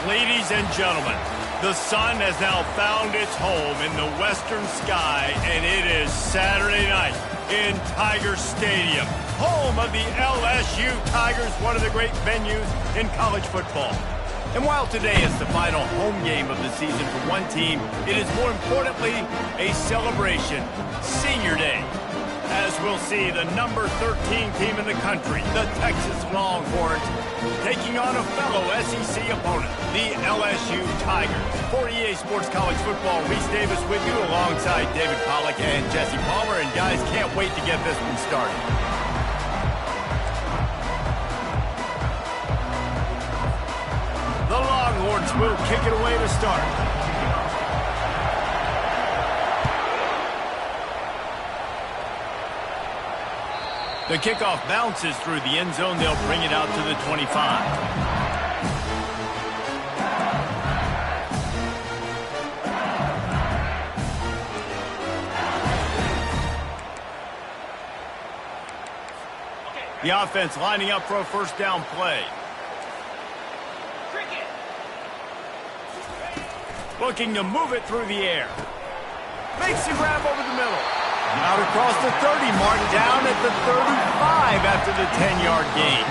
Ladies and gentlemen, the sun has now found its home in the western sky, and it is Saturday night in Tiger Stadium, home of the LSU Tigers, one of the great venues in college football. And while today is the final home game of the season for one team, it is more importantly a celebration, Senior Day. As we'll see, the number 13 team in the country, the Texas Longhorns, taking on a fellow SEC opponent, the LSU Tigers. For EA Sports College Football, Reese Davis with you alongside David Pollack and Jesse Palmer. And guys, can't wait to get this one started. The Longhorns will kick it away to start. The kickoff bounces through the end zone. They'll bring it out to the 25. The offense lining up for a first down play. Looking to move it through the air. Makes the grab over the middle. Out across the 30 mark, down at the 35 after the 10-yard gain.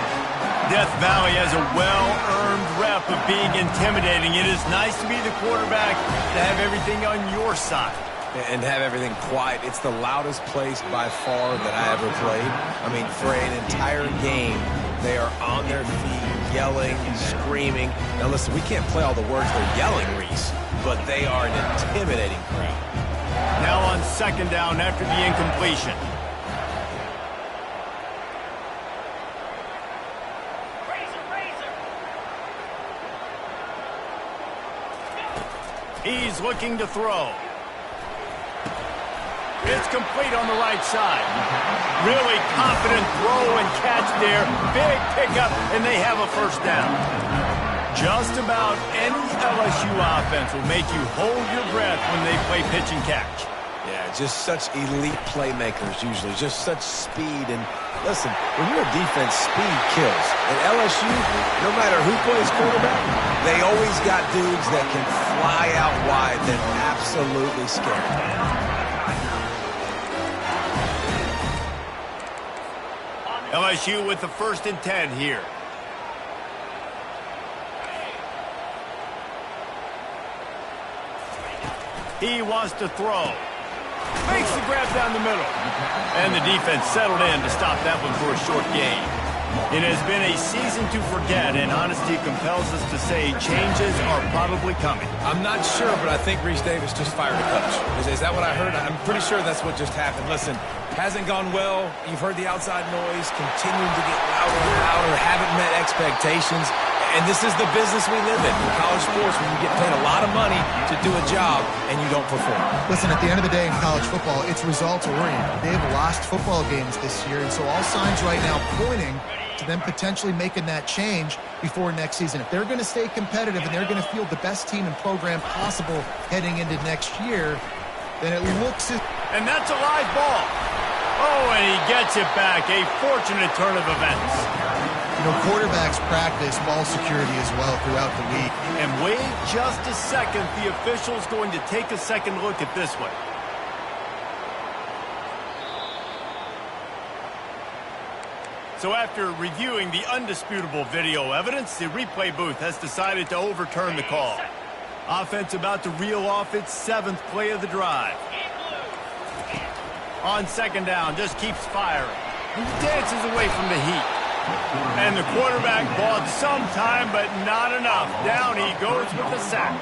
Death Valley has a well-earned rep of being intimidating. It is nice to be the quarterback, to have everything on your side. And have everything quiet. It's the loudest place by far that I ever played. I mean, for an entire game, they are on their feet, yelling, screaming. Now listen, we can't play all the words they're yelling, Reese, but they are an intimidating crowd. Now on second down after the incompletion. He's looking to throw. It's complete on the right side. Really confident throw and catch there. Big pickup, and they have a first down. Just about any LSU offense will make you hold your breath when they play pitch and catch. Yeah, just such elite playmakers usually. Just such speed. And listen, when you're a defense, speed kills. At LSU, no matter who plays quarterback, they always got dudes that can fly out wide that absolutely scare them. LSU with the 1st and 10 here. He wants to throw. Makes the grab down the middle. And the defense settled in to stop that one for a short gain. It has been a season to forget, and honesty compels us to say changes are probably coming. I'm not sure, but I think Reese Davis just fired a coach. Is that what I heard? I'm pretty sure that's what just happened. Listen, hasn't gone well. You've heard the outside noise, continuing to get louder and louder, haven't met expectations. And this is the business we live in college sports, when you get paid a lot of money to do a job and you don't perform. Listen, at the end of the day in college football, it's results-oriented. They have lost football games this year, and so all signs right now pointing to them potentially making that change before next season. If they're going to stay competitive and they're going to field the best team and program possible heading into next year, then it looks... And that's a live ball. Oh, and he gets it back. A fortunate turn of events. You know, quarterbacks practice ball security as well throughout the week. And wait just a second. The official's going to take a second look at this one. So after reviewing the undisputable video evidence, the replay booth has decided to overturn the call. Offense about to reel off its 7th play of the drive. On second down, just keeps firing. He dances away from the heat. And the quarterback bought some time, but not enough. Down he goes with the sack.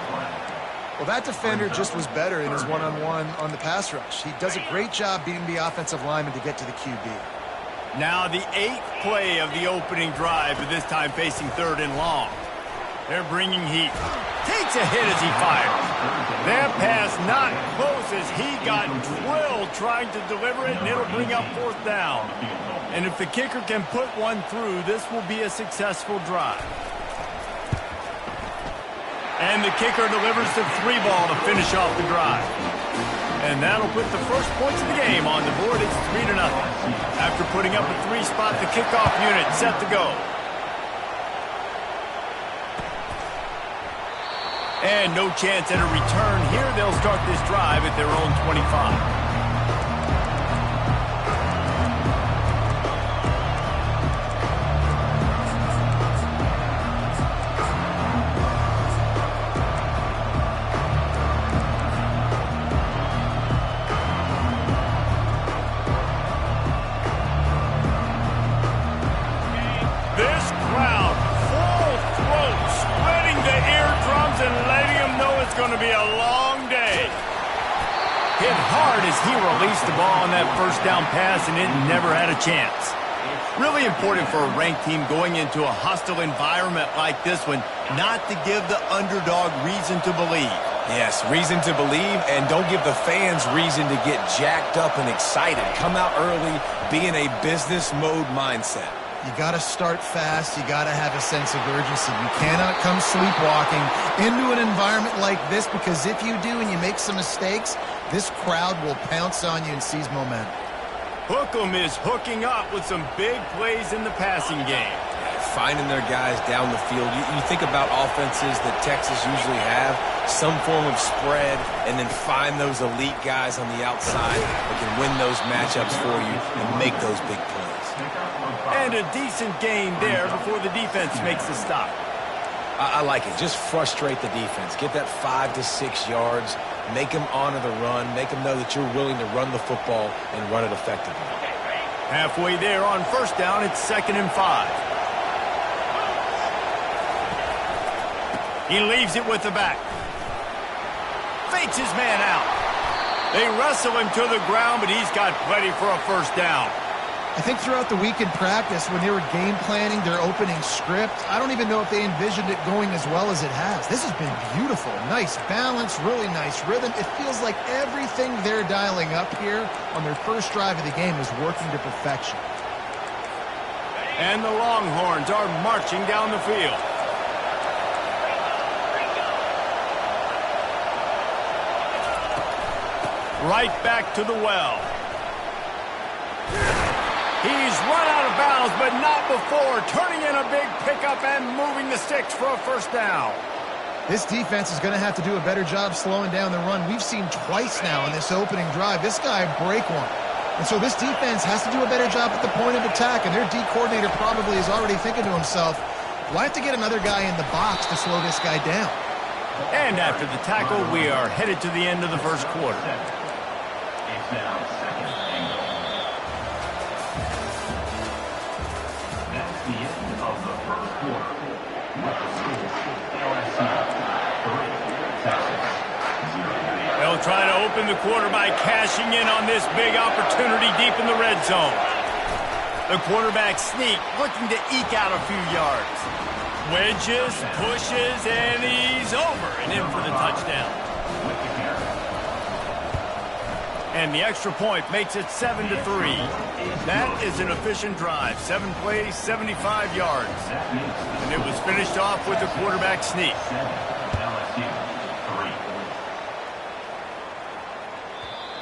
Well, that defender just was better in his one-on-one on the pass rush. He does a great job beating the offensive lineman to get to the QB. Now the 8th play of the opening drive, but this time facing 3rd and long. They're bringing heat. Takes a hit as he fires. That pass not close as he got drilled trying to deliver it, and it'll bring up 4th down. And if the kicker can put one through, this will be a successful drive. And the kicker delivers the 3 ball to finish off the drive. And that'll put the first points of the game on the board. It's 3-0. After putting up a 3 spot, the kickoff unit set to go. And no chance at a return here. They'll start this drive at their own 25. Going to be a long day. Hit hard as he released the ball on that first down pass, and it never had a chance. Really important for a ranked team going into a hostile environment like this one, not to give the underdog reason to believe. Yes, reason to believe, and don't give the fans reason to get jacked up and excited. Come out early, be in a business mode mindset. You got to start fast. You got to have a sense of urgency. You cannot come sleepwalking into an environment like this, because if you do and you make some mistakes, this crowd will pounce on you and seize momentum. Hookem is hooking up with some big plays in the passing game. Finding their guys down the field. You think about offenses that Texas usually have, some form of spread, and then find those elite guys on the outside that can win those matchups for you and make those big plays. And a decent gain there before the defense makes the stop. I like it. Just frustrate the defense. Get that 5 to 6 yards. Make them honor the run. Make them know that you're willing to run the football and run it effectively. Halfway there on first down, it's 2nd and 5. He leaves it with the back. Fakes his man out. They wrestle him to the ground, but he's got plenty for a first down. I think throughout the week in practice, when they were game planning their opening script, I don't even know if they envisioned it going as well as it has. This has been beautiful. Nice balance, really nice rhythm. It feels like everything they're dialing up here on their first drive of the game is working to perfection. And the Longhorns are marching down the field. Right back to the well. He's run out of bounds, but not before turning in a big pickup and moving the sticks for a first down. This defense is going to have to do a better job slowing down the run. We've seen twice now in this opening drive this guy break one. And so this defense has to do a better job at the point of attack, and their D coordinator probably is already thinking to himself, well, I have to get another guy in the box to slow this guy down. And after the tackle, we are headed to the end of the first quarter. They'll try to open the quarter by cashing in on this big opportunity deep in the red zone. The quarterback sneak, looking to eke out a few yards. Wedges, pushes, and he's over and in for the touchdown. And the extra point makes it 7-3. That is an efficient drive. 7 plays, 75 yards. And it was finished off with the quarterback sneak.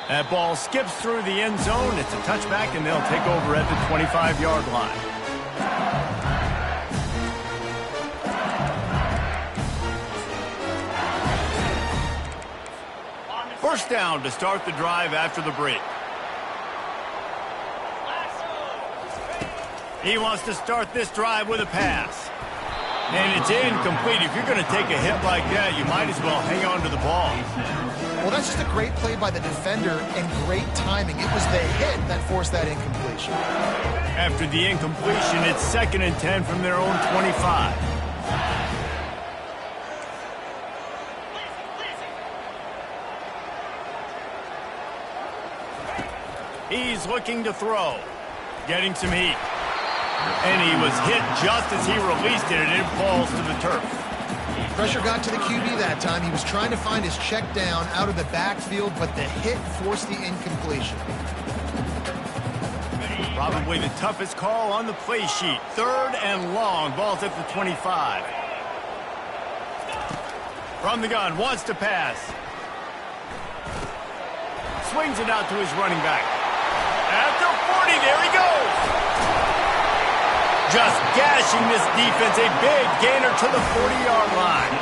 That ball skips through the end zone. It's a touchback, and they'll take over at the 25-yard line. First down to start the drive after the break. He wants to start this drive with a pass. And it's incomplete. If you're going to take a hit like that, you might as well hang on to the ball. Well, that's just a great play by the defender and great timing. It was the hit that forced that incompletion. After the incompletion, it's 2nd and 10 from their own 25. He's looking to throw. Getting some heat. And he was hit just as he released it, and it falls to the turf. Pressure got to the QB that time. He was trying to find his check down out of the backfield, but the hit forced the incompletion. Probably the toughest call on the play sheet. 3rd and long. Ball's at the 25. From the gun, wants to pass. Swings it out to his running back. At the 40, there he goes. Just gashing this defense, a big gainer to the 40-yard line.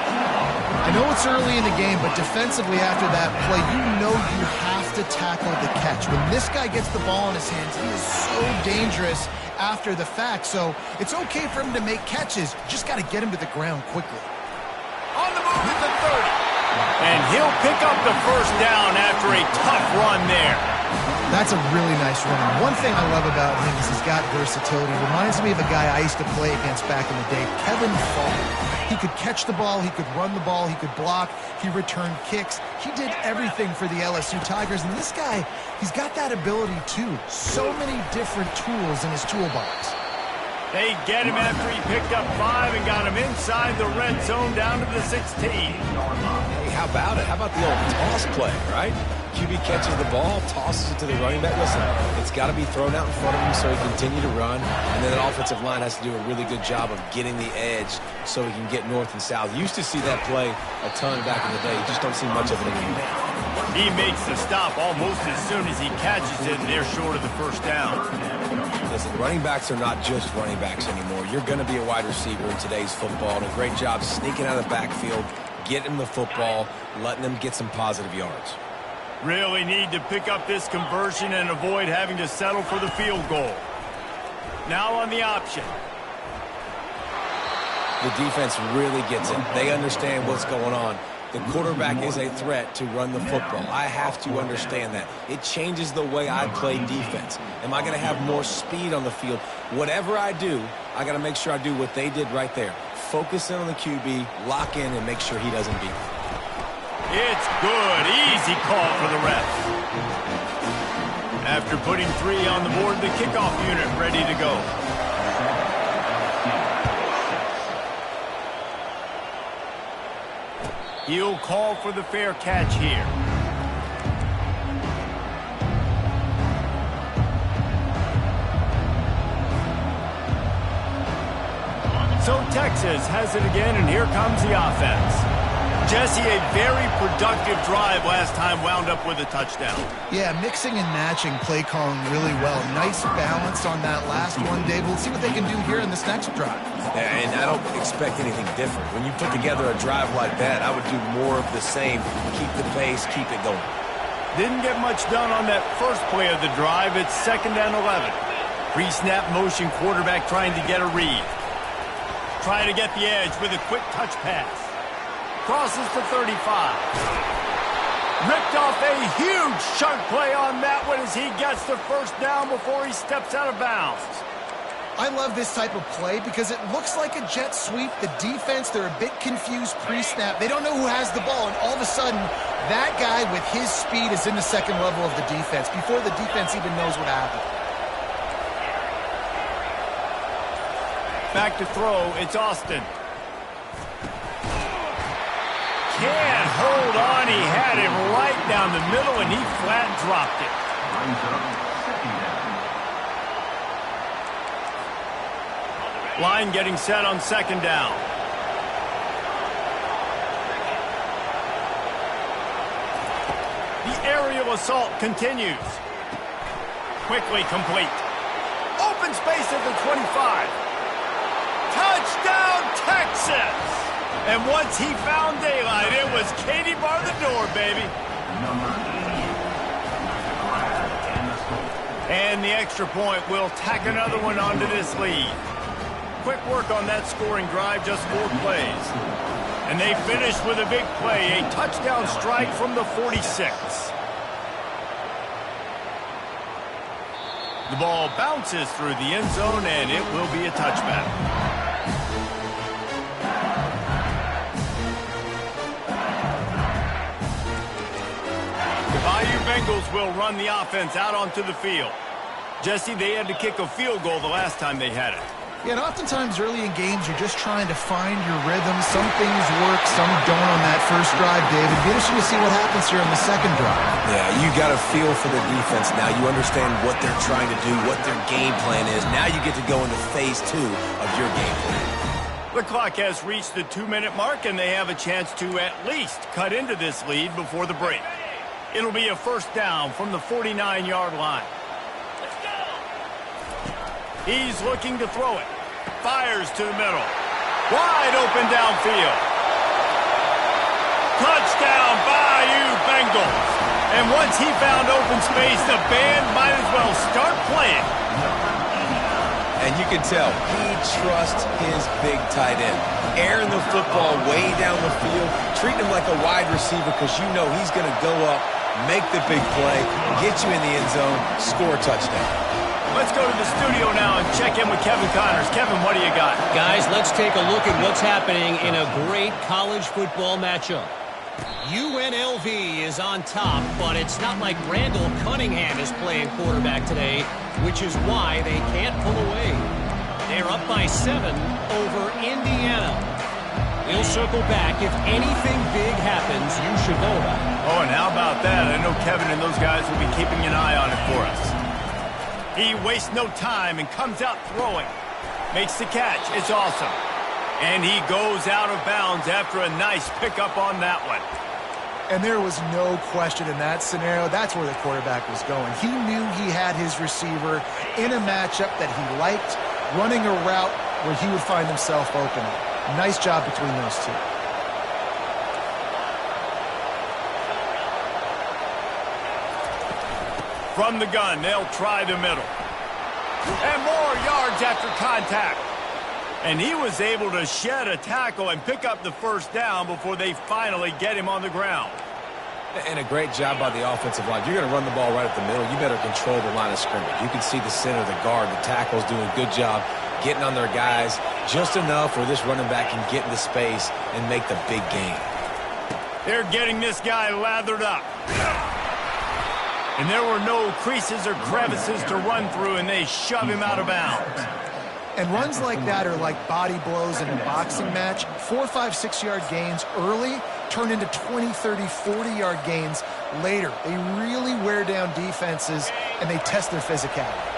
I know it's early in the game, but defensively after that play, you know you have to tackle the catch. When this guy gets the ball in his hands, he is so dangerous after the fact. So it's okay for him to make catches. Just got to get him to the ground quickly. On the move at the 30. And he'll pick up the first down after a tough run there. That's a really nice run. One thing I love about him is he's got versatility. Reminds me of a guy I used to play against back in the day, Kevin Fall. He could catch the ball, he could run the ball, he could block, he returned kicks. He did everything for the LSU Tigers, and this guy, he's got that ability too. So many different tools in his toolbox. They get him after he picked up 5 and got him inside the red zone down to the 16. Hey, how about it? How about the old toss play, right? QB catches the ball, tosses it to the running back. Listen, it's got to be thrown out in front of him so he can continue to run. And then the offensive line has to do a really good job of getting the edge so he can get north and south. Used to see that play a ton back in the day. You just don't see much of it anymore. He makes the stop almost as soon as he catches it, and they're short of the first down. Listen, running backs are not just running backs anymore. You're going to be a wide receiver in today's football, and a great job sneaking out of the backfield, getting the football, letting them get some positive yards. Really need to pick up this conversion and avoid having to settle for the field goal. Now on the option. The defense really gets it. They understand what's going on. The quarterback is a threat to run the football. I have to understand that. It changes the way I play defense. Am I going to have more speed on the field? Whatever I do, I got to make sure I do what they did right there. Focus in on the QB, lock in, and make sure he doesn't beat me. It's good. Easy call for the refs. After putting 3 on the board, the kickoff unit ready to go. He'll call for the fair catch here. So Texas has it again, and here comes the offense. Jesse, a very productive drive last time wound up with a touchdown. Yeah, mixing and matching play calling really well. Nice balance on that last one, Dave. We'll see what they can do here in this next drive. Yeah, and I don't expect anything different. When you put together a drive like that, I would do more of the same. Keep the pace, keep it going. Didn't get much done on that first play of the drive. It's 2nd and 11. Pre-snap motion quarterback trying to get a read. Trying to get the edge with a quick touch pass. Crosses to 35. Ripped off a huge chunk play on that one as he gets the first down before he steps out of bounds. I love this type of play because it looks like a jet sweep. The defense, they're a bit confused pre-snap. They don't know who has the ball, and all of a sudden, that guy with his speed is in the second level of the defense before the defense even knows what happened. Back to throw, it's Austin. Can't hold on. He had him right down the middle, and he flat dropped it. Line getting set on 2nd down. The aerial assault continues. Quickly complete. Open space at the 25. Touchdown, Texas! And once he found daylight, it was Katie bar the door, baby. And the extra point will tack another one onto this lead. Quick work on that scoring drive, just 4 plays. And they finish with a big play, a touchdown strike from the 46. The ball bounces through the end zone, and it will be a touchback. Bengals will run the offense out onto the field. Jesse, they had to kick a field goal the last time they had it. Yeah, and oftentimes early in games, you're just trying to find your rhythm. Some things work, some don't on that first drive, David. It'd be interesting to see what happens here on the second drive. Yeah, you got a feel for the defense now. You understand what they're trying to do, what their game plan is. Now you get to go into phase 2 of your game plan. The clock has reached the 2-minute mark, and they have a chance to at least cut into this lead before the break. It'll be a first down from the 49-yard line. He's looking to throw it. Fires to the middle. Wide open downfield. down by you, Bengals. And once he found open space, the band might as well start playing. And you can tell he trusts his big tight end. Airing the football way down the field, treating him like a wide receiver because you know he's going to go up, make the big play, get you in the end zone, score a touchdown. Let's go to the studio now and check in with Kevin Connors. Kevin, what do you got? Guys, let's take a look at what's happening in a great college football matchup. UNLV is on top, but it's not like Randall Cunningham is playing quarterback today, which is why they can't pull away. They're up by 7 over Indiana. We'll circle back. If anything big happens, you should know about it. Oh, and how about that? I know Kevin and those guys will be keeping an eye on it for us. He wastes no time and comes out throwing. Makes the catch. It's awesome. And he goes out of bounds after a nice pickup on that one. And there was no question in that scenario. That's where the quarterback was going. He knew he had his receiver in a matchup that he liked, running a route where he would find himself open. Nice job between those two. From the gun, they'll try the middle. And more yards after contact. And he was able to shed a tackle and pick up the first down before they finally get him on the ground. And a great job by the offensive line. You're going to run the ball right at the middle. You better control the line of scrimmage. You can see the center, the guard, the tackles doing a good job getting on their guys just enough where this running back can get into space and make the big gain. They're getting this guy lathered up. And there were no creases or crevices to run through, and they shove him out of bounds. And runs like that are like body blows in a boxing match. 4, 5, 6-yard gains early turn into 20, 30, 40-yard gains later. They really wear down defenses, and they test their physicality.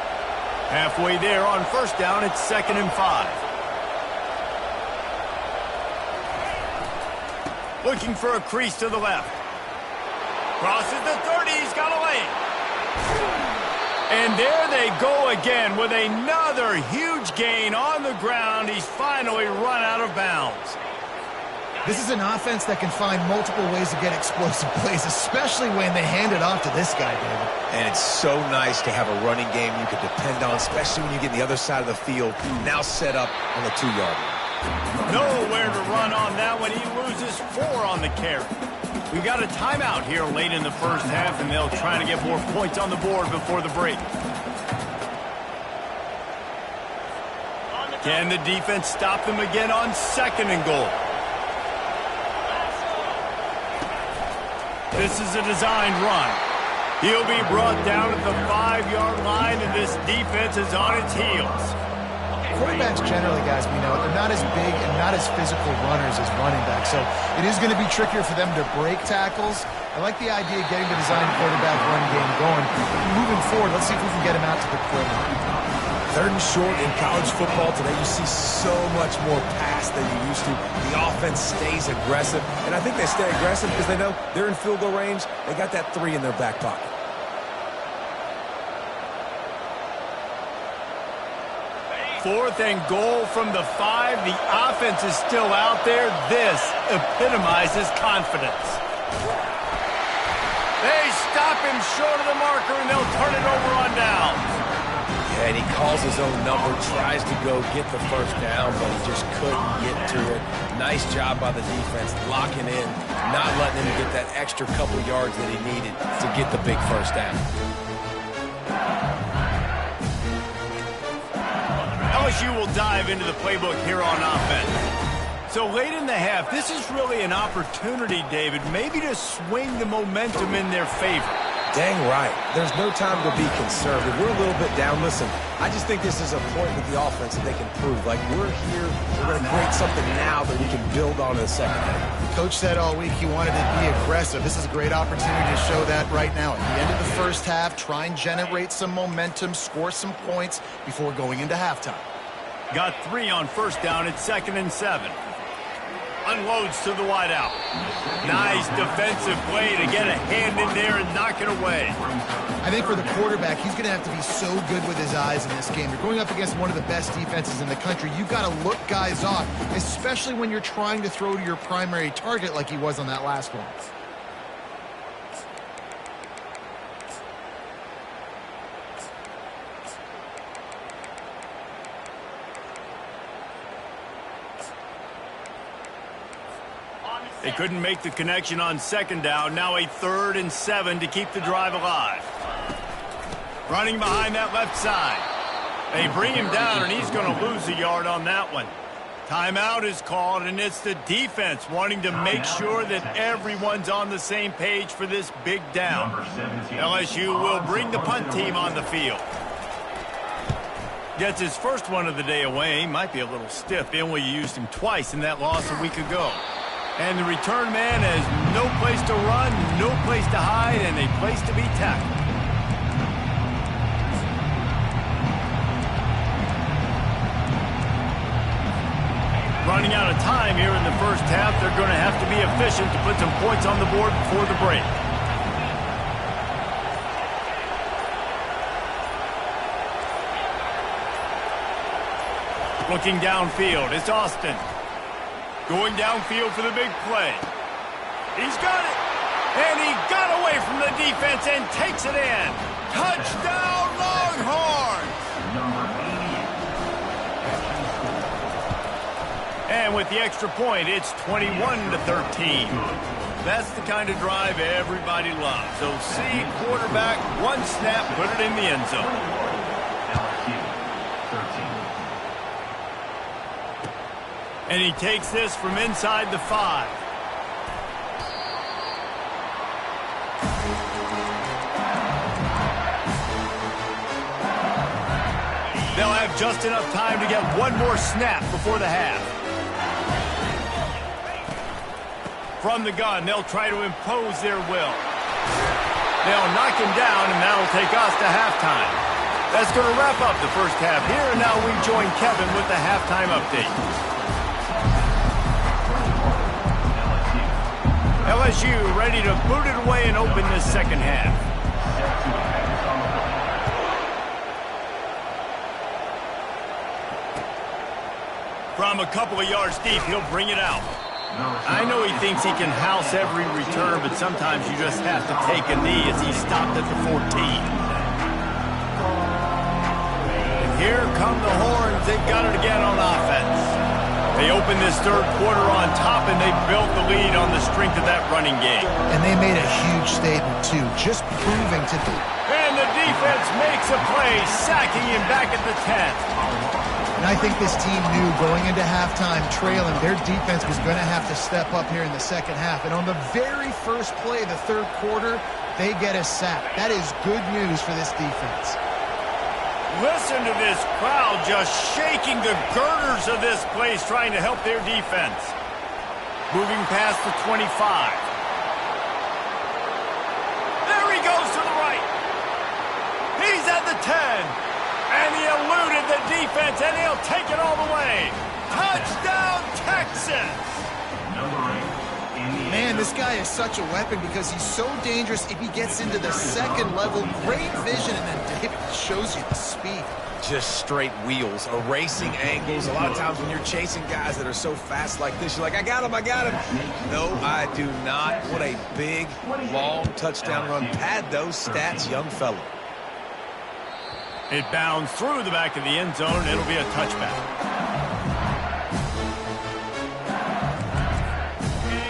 Halfway there on first down, it's 2nd and 5. Looking for a crease to the left. Crosses the 30, he's got a lane. And there they go again with another huge gain on the ground. He's finally run out of bounds. This is an offense that can find multiple ways to get explosive plays, especially when they hand it off to this guy, David. And it's so nice to have a running game you can depend on, especially when you get on the other side of the field, now set up on the 2-yard line. Nowhere to run on that one. He loses 4 on the carry. We got a timeout here late in the first half, and they'll try to get more points on the board before the break. Can the defense stop them again on 2nd and goal? This is a designed run. He'll be brought down at the 5-yard line, and this defense is on its heels. Quarterbacks generally, guys, we know, they're not as big and not as physical runners as running backs, so it is going to be trickier for them to break tackles. I like the idea of getting the design quarterback run game going. Moving forward, let's see if we can get him out to the perimeter. 3rd and short in college football today, you see so much more pass than you used to. The offense stays aggressive, and I think they stay aggressive because they know they're in field goal range. They got that 3 in their back pocket. 4th and goal from the 5. The offense is still out there. This epitomizes confidence. They stop him short of the marker, and they'll turn it over on downs. Yeah, and he calls his own number, tries to go get the first down, but he just couldn't get to it. Nice job by the defense, locking in, not letting him get that extra couple yards that he needed to get the big first down. LSU will dive into the playbook here on offense. So late in the half, this is really an opportunity, David, maybe to swing the momentum in their favor. Dang right. There's no time to be conservative. We're a little bit down. Listen, I just think this is a point with the offense that they can prove. Like, we're here, we're going to create something now that we can build on in the second half. The coach said all week he wanted to be aggressive. This is a great opportunity to show that right now. At the end of the first half, try and generate some momentum, score some points before going into halftime. Got 3 on first down at 2nd and 7. Unloads to the wideout. Nice defensive play to get a hand in there and knock it away. I think for the quarterback, he's going to have to be so good with his eyes in this game. You're going up against one of the best defenses in the country. You've got to look guys off, especially when you're trying to throw to your primary target like he was on that last one. They couldn't make the connection on second down. Now a 3rd and 7 to keep the drive alive. Running behind that left side. They bring him down, and he's going to lose a yard on that one. Timeout is called, and it's the defense wanting to make sure that everyone's on the same page for this big down. LSU will bring the punt team on the field. Gets his first one of the day away. Might be a little stiff. They only used him twice in that loss a week ago. And the return man has no place to run, no place to hide, and a place to be tackled. Running out of time here in the first half. They're going to have to be efficient to put some points on the board before the break. Looking downfield, it's Austin. Going downfield for the big play. He's got it. And he got away from the defense and takes it in. Touchdown, Longhorns! And with the extra point, it's 21-13. That's the kind of drive everybody loves. So see quarterback, one snap, put it in the end zone. And he takes this from inside the 5. They'll have just enough time to get one more snap before the half. From the gun, they'll try to impose their will. They'll knock him down, and that'll take us to halftime. That's going to wrap up the first half here, and now we join Kevin with the halftime update. LSU ready to boot it away and open this second half. From a couple of yards deep, he'll bring it out. I know he thinks he can house every return, but sometimes you just have to take a knee as he stopped at the 14. And here come the Horns. They've got it again on offense. They opened this third quarter on top, and they built the lead on the strength of that running game. And they made a huge statement, too, just proving to do. And the defense makes a play, sacking him back at the 10. And I think this team knew going into halftime trailing, their defense was going to have to step up here in the second half. And on the very first play of the third quarter, they get a sack. That is good news for this defense. Listen to this crowd just shaking the girders of this place, trying to help their defense. Moving past the 25. There he goes to the right. He's at the 10. And he eluded the defense, and he'll take it all the way. Touchdown, Texas! Man, this guy is such a weapon because he's so dangerous if he gets into the second level. Great vision, and then David shows you the speed. Just straight wheels, erasing angles. A lot of times when you're chasing guys that are so fast like this, you're like, I got him. No, I do not. What a big, long touchdown run. Pad those stats, young fellow. It bounds through the back of the end zone, and it'll be a touchback.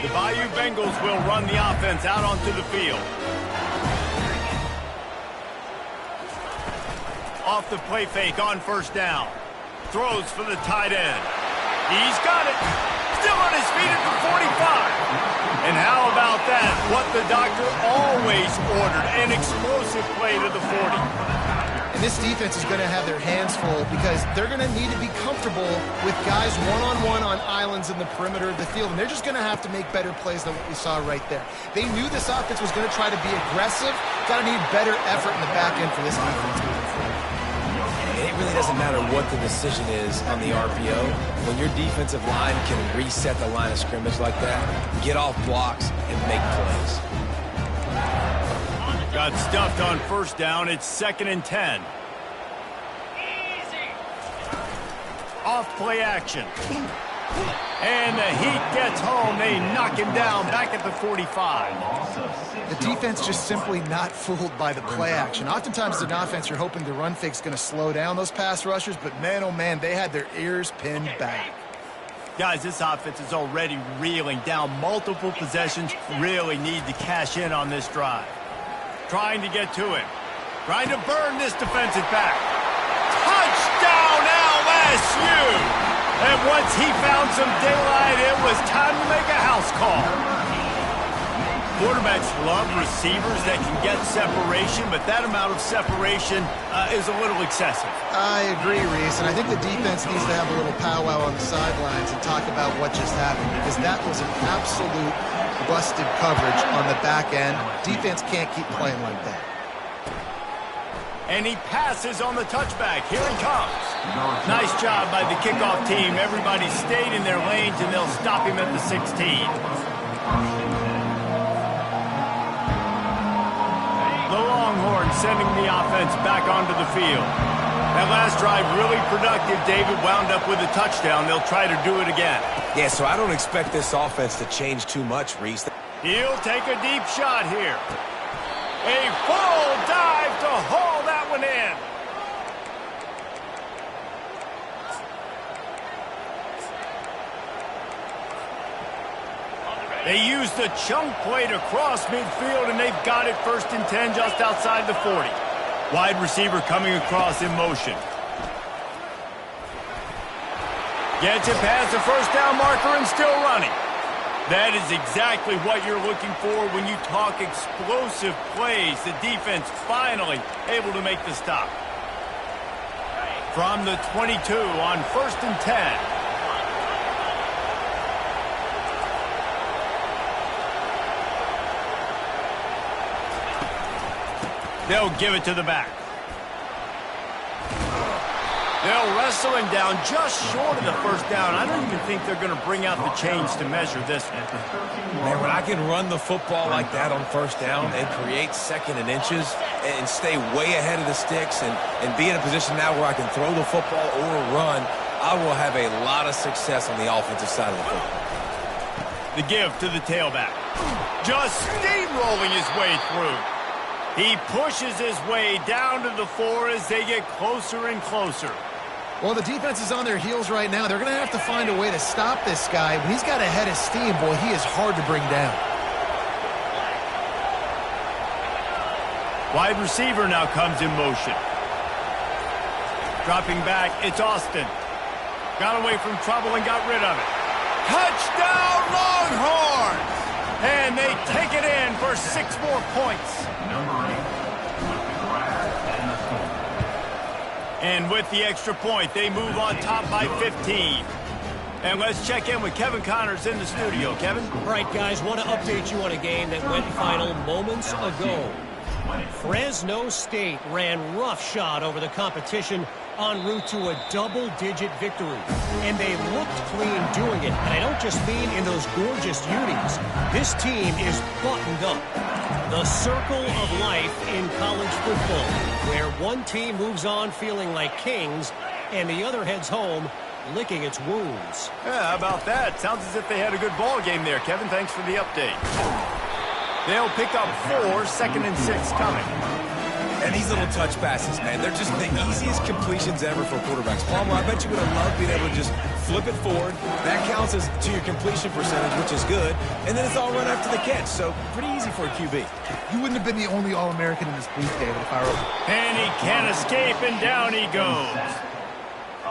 The Bayou Bengals will run the offense out onto the field. Off the play fake on first down. Throws for the tight end. He's got it. Still on his feet at the 45. And how about that? What the doctor always ordered, an explosive play to the 40. And this defense is going to have their hands full because they're going to need to be comfortable with guys one-on-one on islands in the perimeter of the field. And they're just going to have to make better plays than what we saw right there. They knew this offense was going to try to be aggressive. Got to need better effort in the back end for this defense moving forward. And it really doesn't matter what the decision is on the RPO. When your defensive line can reset the line of scrimmage like that, get off blocks and make plays. Got stuffed on first down. It's 2nd and 10. Easy. Off play action. And the Heat gets home. They knock him down back at the 45. The defense just simply not fooled by the play action. Oftentimes, as an offense, you're hoping the run fake's going to slow down those pass rushers, but man, oh man, they had their ears pinned back. Guys, this offense is already reeling down multiple possessions. Really need to cash in on this drive. Trying to get to him. Trying to burn this defensive back. Touchdown LSU! And once he found some daylight, it was time to make a house call. Quarterbacks love receivers that can get separation, but that amount of separation is a little excessive. I agree, Reese, and I think the defense needs to have a little powwow on the sidelines and talk about what just happened, because that was an absolute busted coverage on the back end. Defense can't keep playing like that. And he passes on the touchback. Here he comes. Nice job by the kickoff team. Everybody stayed in their lanes, and they'll stop him at the 16. The Longhorns sending the offense back onto the field. That last drive really productive. David wound up with a touchdown. They'll try to do it again. Yeah, so I don't expect this offense to change too much, Reese. He'll take a deep shot here. A full dive to haul that one in. They use the chunk play to cross midfield, and they've got it 1st and 10 just outside the 40. Wide receiver coming across in motion. Gets it past the first down marker and still running. That is exactly what you're looking for when you talk explosive plays. The defense finally able to make the stop. From the 22 on 1st and 10. They'll give it to the back. They'll wrestle him down just short of the first down. I don't even think they're going to bring out the chains to measure this one. Man, when I can run the football like that on 1st down and create 2nd and inches and stay way ahead of the sticks and be in a position now where I can throw the football or run, I will have a lot of success on the offensive side of the football. The give to the tailback. Just steamrolling his way through. He pushes his way down to the 4 as they get closer and closer. Well, the defense is on their heels right now. They're going to have to find a way to stop this guy. When he's got a head of steam, boy, he is hard to bring down. Wide receiver now comes in motion. Dropping back, it's Austin. Got away from trouble and got rid of it. Touchdown, Longhorns! And they take it in for 6 more points. And with the extra point, they move on top by 15. And let's check in with Kevin Connors in the studio. Kevin? All right, guys, want to update you on a game that went final moments ago. Fresno State ran roughshod over the competition en route to a double-digit victory. And they looked clean doing it. And I don't just mean in those gorgeous unis. This team is buttoned up. The circle of life in college football, where one team moves on feeling like kings and the other heads home licking its wounds. Yeah, how about that? Sounds as if they had a good ball game there, Kevin. Thanks for the update. They'll pick up 4, 2nd and 6 coming. And these little touch passes, man, they're just the easiest completions ever for quarterbacks. Palmer, I bet you would have loved being able to just flip it forward. That counts as to your completion percentage, which is good. And then it's all run after the catch, so pretty easy for a QB. You wouldn't have been the only All-American in this booth, David, if I were... And he can't escape, and down he goes.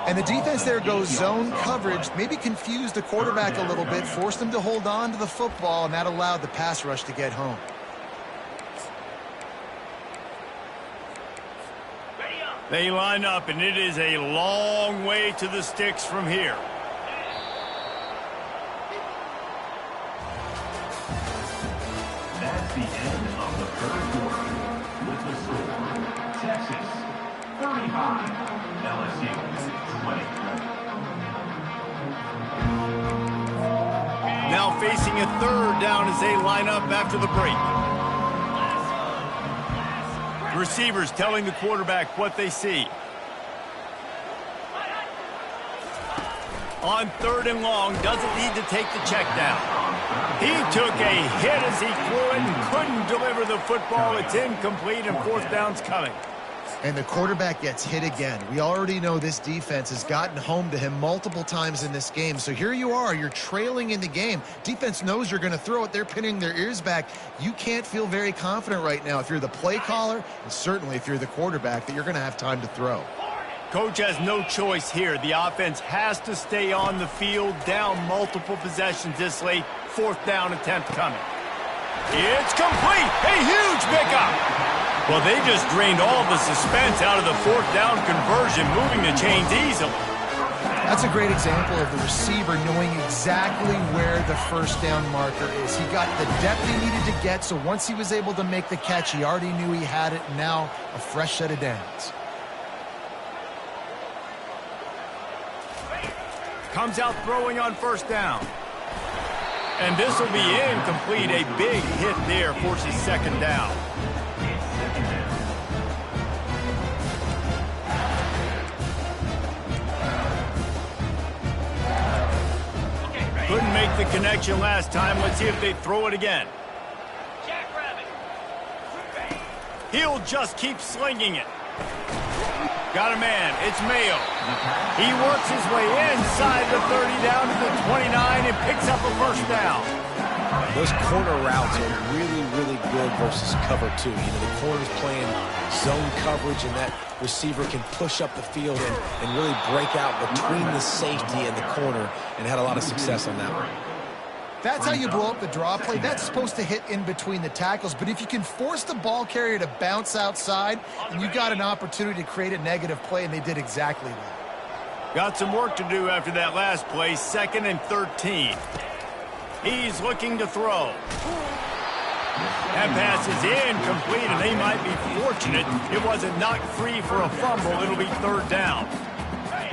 And the defense there goes zone coverage, maybe confused the quarterback a little bit, forced him to hold on to the football, and that allowed the pass rush to get home. They line up, and it is a long way to the sticks from here. That's the end of the 3rd quarter. With the score, Texas 35, LSU 23. Now facing a 3rd down as they line up after the break. Receivers telling the quarterback what they see. On 3rd and long, doesn't need to take the check down. He took a hit as he threw it and couldn't deliver the football. It's incomplete and 4th down's coming. And the quarterback gets hit again. We already know this defense has gotten home to him multiple times in this game. So here you are, you're trailing in the game. Defense knows you're going to throw it. They're pinning their ears back. You can't feel very confident right now if you're the play caller, and certainly if you're the quarterback, that you're going to have time to throw. Coach has no choice here. The offense has to stay on the field, down multiple possessions this late. 4th down attempt coming. It's complete. A huge pickup. Well, they just drained all the suspense out of the 4th down conversion, moving the chains easily. That's a great example of the receiver knowing exactly where the 1st down marker is. He got the depth he needed to get, so once he was able to make the catch, he already knew he had it, and now a fresh set of downs. Comes out throwing on 1st down. And this will be incomplete. A big hit there forces 2nd down. Couldn't make the connection last time. Let's see if they throw it again. He'll just keep slinging it. Got a man. It's Mayo. He works his way inside the 30 down to the 29 and picks up a 1st down. Those corner routes are really, really good versus cover 2. You know, the corner's playing zone coverage, and that receiver can push up the field and really break out between the safety and the corner, and had a lot of success on that one. That's how you blow up the draw play. That's supposed to hit in between the tackles, but if you can force the ball carrier to bounce outside, and you got an opportunity to create a negative play, and they did exactly that. Got some work to do after that last play. 2nd and 13. He's looking to throw. That pass is incomplete, and they might be fortunate it wasn't knocked free for a fumble. It'll be 3rd down.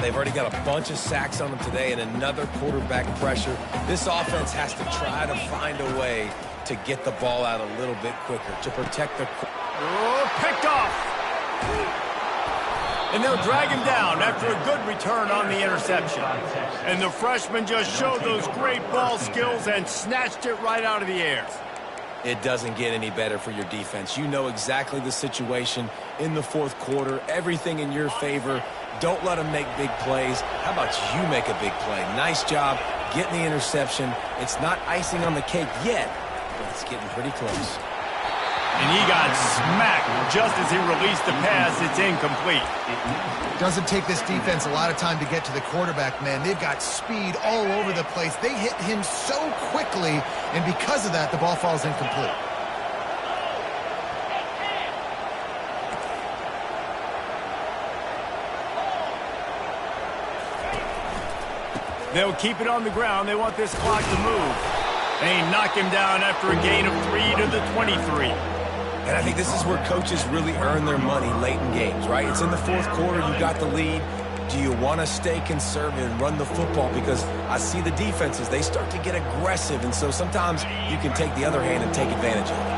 They've already got a bunch of sacks on them today and another quarterback pressure. This offense has to try to find a way to get the ball out a little bit quicker to protect the... Oh, picked off. And they'll drag him down after a good return on the interception. And the freshman just showed those great ball skills and snatched it right out of the air. It doesn't get any better for your defense. You know exactly the situation in the 4th quarter. Everything in your favor. Don't let them make big plays. How about you make a big play? Nice job getting the interception. It's not icing on the cake yet, but it's getting pretty close. And he got smacked just as he released the pass. It's incomplete. Doesn't take this defense a lot of time to get to the quarterback, man. They've got speed all over the place. They hit him so quickly, and because of that, the ball falls incomplete. They'll keep it on the ground. They want this clock to move. They knock him down after a gain of 3 to the 23. And I think this is where coaches really earn their money late in games, right? It's in the 4th quarter. You got the lead. Do you want to stay conservative and run the football? Because I see the defenses, they start to get aggressive, and so sometimes you can take the other hand and take advantage of it.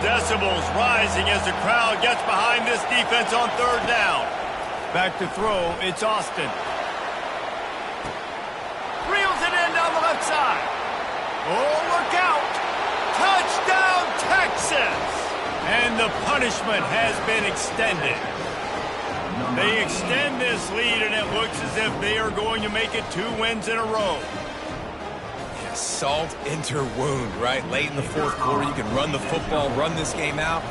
Decibels rising as the crowd gets behind this defense on 3rd down. Back to throw. It's Austin. Reels it in down the left side. Oh, look out. Touchdown, Texas! And the punishment has been extended. They extend this lead, and it looks as if they are going to make it 2 wins in a row. Yeah, salt into wound, right? Late in the 4th quarter, you can run the football, run this game out.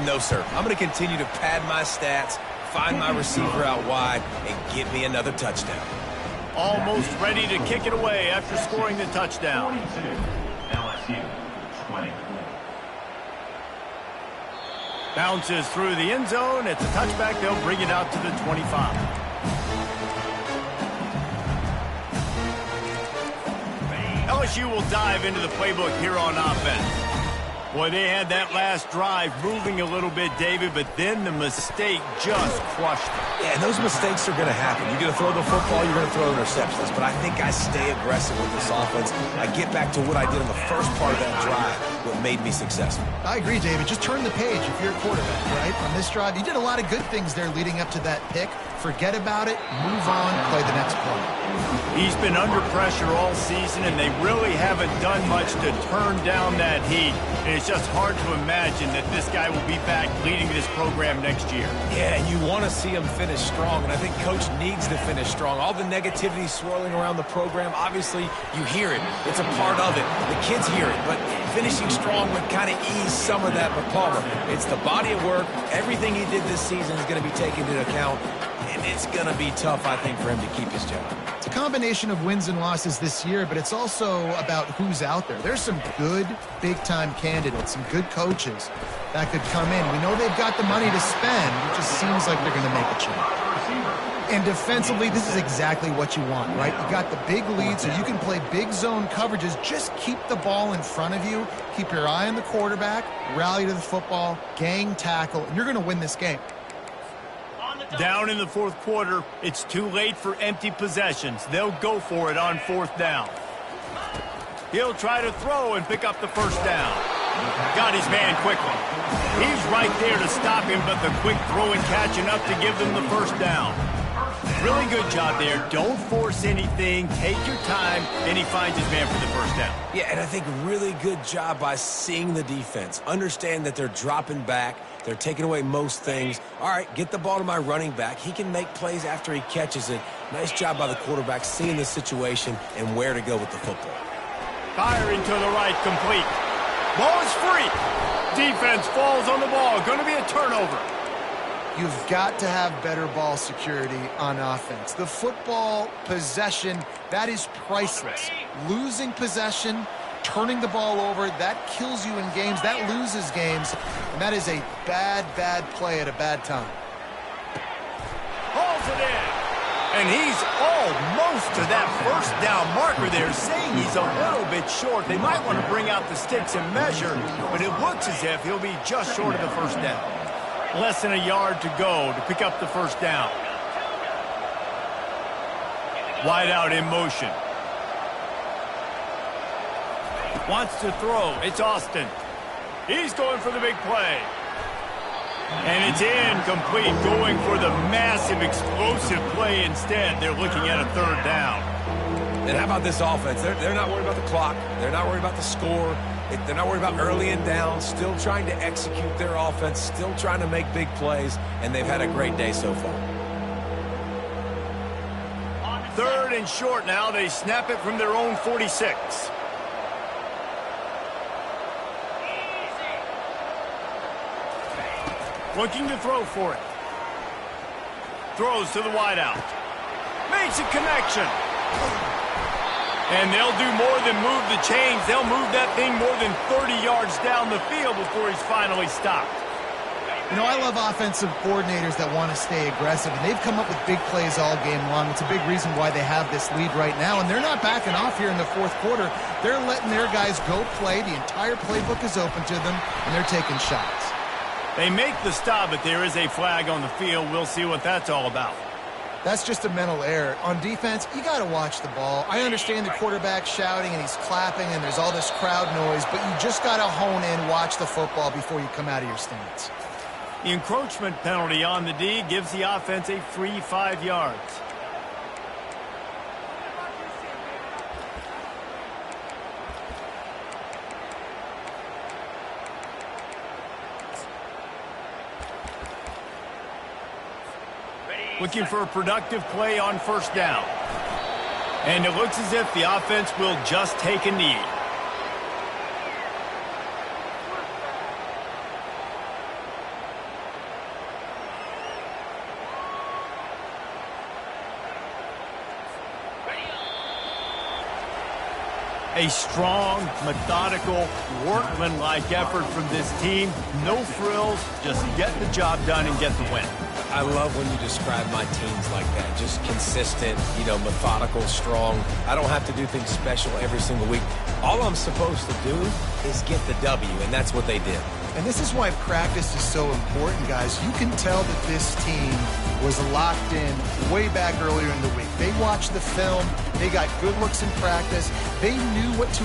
No, sir. I'm going to continue to pad my stats, find my receiver out wide, and get me another touchdown. Almost ready to kick it away after scoring the touchdown. 42, LSU, 20. Bounces through the end zone. It's a touchback. They'll bring it out to the 25. LSU will dive into the playbook here on offense. Boy, they had that last drive moving a little bit, David, but then the mistake just crushed them. Yeah, and those mistakes are going to happen. You're going to throw the football, you're going to throw interceptions. But I think I stay aggressive with this offense. I get back to what I did in the first part of that drive, what made me successful. I agree, David. Just turn the page if you're a quarterback, right? On this drive, you did a lot of good things there leading up to that pick. forget about it, move on, play the next play. He's been under pressure all season, and they really haven't done much to turn down that heat. And it's just hard to imagine that this guy will be back leading this program next year. Yeah, and you want to see him finish strong, and I think Coach needs to finish strong. All the negativity swirling around the program, obviously, you hear it. It's a part of it. The kids hear it, but finishing strong would kind of ease some of that. But Palmer, it's the body of work. Everything he did this season is going to be taken into account, and it's going to be tough, I think, for him to keep his job. It's a combination of wins and losses this year, but it's also about who's out there. There's some good big-time candidates, some good coaches that could come in. We know they've got the money to spend. It just seems like they're going to make a change. And defensively, this is exactly what you want, right? You got the big lead, so you can play big zone coverages. Just keep the ball in front of you. Keep your eye on the quarterback, rally to the football, gang tackle, and you're going to win this game. Down in the fourth quarter, it's too late for empty possessions. They'll go for it on fourth down. He'll try to throw and pick up the first down. Got his man quickly. He's right there to stop him, but the quick throw and catch enough to give them the first down. Really good job there. Don't force anything. Take your time, and he finds his man for the first down. Yeah, and I think really good job by seeing the defense. Understand that they're dropping back. They're taking away most things. All right, get the ball to my running back. He can make plays after he catches it. Nice job by the quarterback seeing the situation and where to go with the football. Firing to the right, complete. Ball is free. Defense falls on the ball. Going to be a turnover. You've got to have better ball security on offense. The football possession, that is priceless. Losing possession, turning the ball over, that kills you in games. That loses games. And that is a bad, bad play at a bad time. Hauls it in. And he's almost to that first down marker there, saying he's a little bit short. They might want to bring out the sticks and measure, but it looks as if he'll be just short of the first down. Less than a yard to go to pick up the first down. Wide out in motion. Wants to throw. It's Austin. He's going for the big play. And it's incomplete, going for the massive, explosive play instead. They're looking at a third down. And how about this offense? They're not worried about the clock. They're not worried about the score. They're not worried about early and down. Still trying to execute their offense. Still trying to make big plays. And they've had a great day so far. Third and short now. They snap it from their own 46. Looking to throw for it. Throws to the wideout. Makes a connection. And they'll do more than move the chains. They'll move that thing more than 30 yards down the field before he's finally stopped. You know, I love offensive coordinators that want to stay aggressive, and they've come up with big plays all game long. It's a big reason why they have this lead right now, and they're not backing off here in the fourth quarter. They're letting their guys go play. The entire playbook is open to them, and they're taking shots. They make the stop, but there is a flag on the field. We'll see what that's all about. That's just a mental error. On defense, you got to watch the ball. I understand the quarterback shouting and he's clapping and there's all this crowd noise, but you just got to hone in, watch the football before you come out of your stance. The encroachment penalty on the D gives the offense a free 5 yards. Looking for a productive play on first down. And it looks as if the offense will just take a knee. A strong, methodical, workmanlike effort from this team. No frills, just get the job done and get the win. I love when you describe my teams like that. Just consistent, methodical, strong. I don't have to do things special every single week. All I'm supposed to do is get the W, and that's what they did. And this is why practice is so important, guys. You can tell that this team was locked in way back earlier in the week. They watched the film. They got good looks in practice. They knew what to